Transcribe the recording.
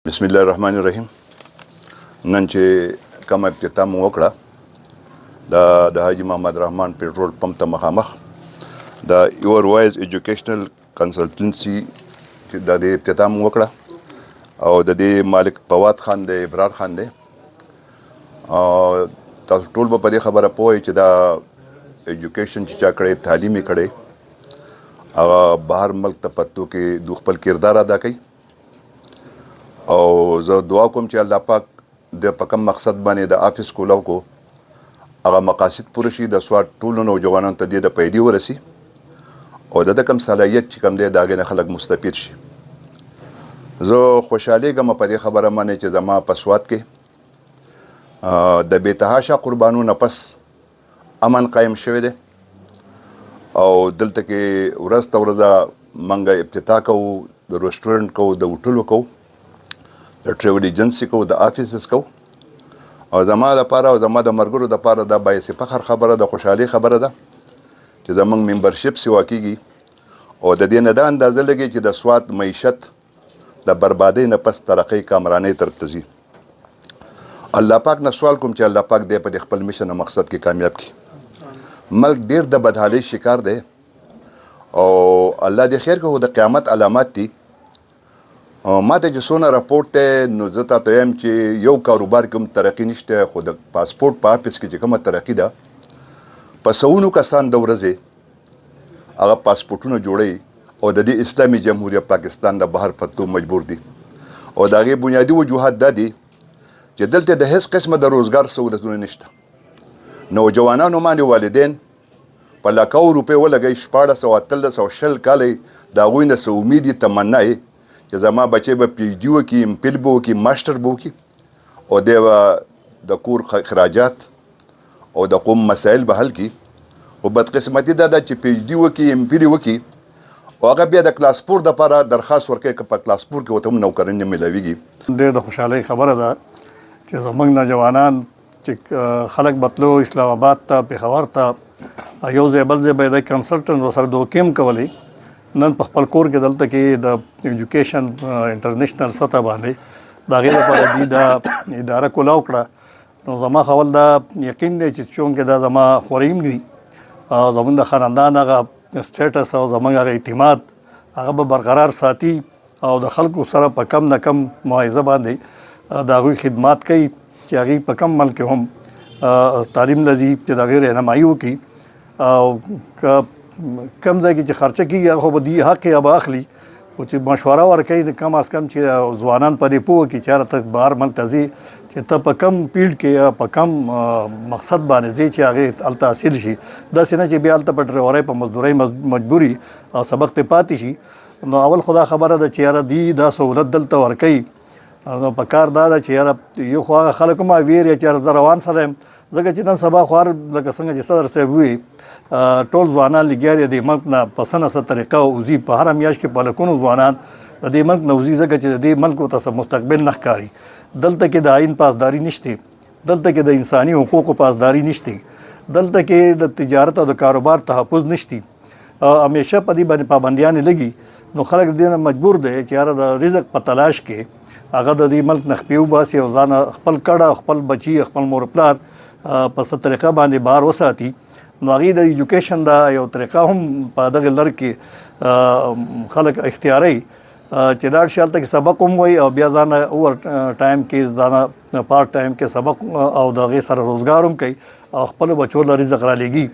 بسم الله الرحمن الرحیم. نن چې کوم افتتاح مو وکړه د حاجي محمد رحمان پټرول پمپ ته مخامخ د یور وایز ایجوکیشنل کنسلټنسي چې د افتتاح مو وکړه او د دې مالک فواد خان دی، ابرار خان دی. تاسو ټول به په دې خبره پوه یئ چې دا ایجوکیشن چې چا کړی، تعلیم یې کړی، هغه بهر ملک ته پتو کې د خپل کردار ادا کوي. او زه دعا کوم چې الله پاک د په کوم مقصد باندې د آفس کولاو کو هغه مقاصد پوره شي، د سواد ټولو نوجوانانو ته د پیدي ورسي او د کوم صلاحیت چې کوم دی د هغې نه خلک مستفید شي. زه خوشحالیږم په دې خبره باندې چې زما په سواد کې د بېتحاشه قربانو نه پس امن قایم شوی دی او دلته کې ورځ ته ورځ موږ افتتاح کوو، د رسټورنټ کوو، د هوټلو کوو، د ټریول ایجنسي کوو، د آفیسز کوو. او زما دپاره او زما د ملګرو دپاره دا باعث فخر خبره ده، خوشحالي خبره ده چې زموږ ممبرشپ سیوا کېږي او د دې نه دا اندازه لګي چې د سواد معیشت د بربادۍ نه پس ترقۍ کامرانۍ طرف ته ځي. الله پاک نه سوال کوم چې الله پاک دی په دې خپل میشن او مقصد کې کامیاب کړي. ملک ډېر د بدحالۍ شکار دی او الله دې خیر کړي. د قیامت علامات دي. ما ته چې څونه راپورټ دی نو زه تا ته وایم چې یو کاروبار کې هم ترقي نشته، خو د پاسپورټ په آفس کې چې کومه ترقي ده، په سوونو کسان د ورځې هغه پاسپورټونه جوړوي او د دې اسلامي جمهوریت پاکستان د بهر پتو مجبور دي. او د هغې بنیادي وجوهات دا دي چې دلته د هیڅ قسمه د روزګار سهولتونه نشته. نوجوانانو باندې والدین په لکاو روپۍ ولګوي، 1400 کاله د هغوی نه څه امید یې، تمنا یې چې زما بچی به پی ایچ ډي وکړي، امپل به وکړي، ماسټر به وکړي او دی به د کور اخراجات او د قوم مسایل به حل کړي. خو بدقسمتي دا ده چې پی ایچ ډي وکړي، امپل یې وکړي او هغه بیا د کلاس 4 دپاره درخواست ورکوي که په کلاس 4 کې ورته هم نوکري نه میلاویږي. ډېر د خوشحالۍ خبره ده چې زموږ نوجوانان چې خلک بتلو اسلام آباد ته، پېښور ته، یو ځای بل ځای به د کنسلټنټ ورسره دوکې هم کولی. نن په خپل کور کې دلته کې د ایجوکیشن انټرنیشنل سطح باندې د هغې لپاره دوی دا اداره کولاو کړه. نو زما خول دا یقین دی چې چونکې دا زما خوریم دي، زموږ د خاندان هغه سټیټس او زموږ هغه اعتماد هغه به برقرار ساتي او د خلکو سره په کم نه کم معایزه باندې د هغوی خدمات کوي چې هغوی په کم ملک هم تعلیم لذي چې د هغې رهنمایي وکړي. او کم ځای کې چې خرچه کېږي هغه خو به دوی حق یې به اخلي، خو چې مشوره ورکوي کم از کم چې ځوانان په دې پوه کړي چې یاره ته بهر ملک ته ځې چې ته په کم فیلډ کې یا په کم مقصد باندې ځې چې هغې هلته حاصل شي. داسې نه چې بیا هلته په ډریورۍ په مزدورۍ مجبوري او سبق ته پاتې شي. نو اول خو دا خبره ده چې یاره دوی دا سهولت دلته ورکوي. نو په کار دا ده چې یاره یو خو هغه خلک هم اویر یا چې یاره زه روان سره یم، ځکه چې نن سبا خو هر لکه څنګه چې صدر صاحب ووایي ټول ځوانان لګیا دي د ملک نه په څه نه څه طریقه وځي. په هره میاشت کې په لکونو ځوانان د دې ملک نه وځي، ځکه چې د دې ملک ورته مستقبل نه ښکاري. دلته کې د آئین پاسداري نشته، دلته کې د انساني حقوقو پاسداري نشته، دلته کې د تجارت او د کاروبار تحفظ نشته. همیشه په دې باندې پابندیانې لګي. نو خلک دې نه مجبور دی چې یاره د رزق په تلاش کې هغه د دې ملک نه خپې وباسي او ځان خپل کډه، خپل بچي، خپل مور پلار په څه طریقه باندې بهر وساتي. نو هغې د ایجوکیشن دا یو طریقه هم په دغه لر کې خلک اختیاروي چې لاړ شي هلته کې سبق هم وایي او بیا ځانه اوور ټایم کې ځانه پارټ ټایم کې سبق او د هغې سره روزګار هم کوي او خپلو بچو له رزق رالېږي.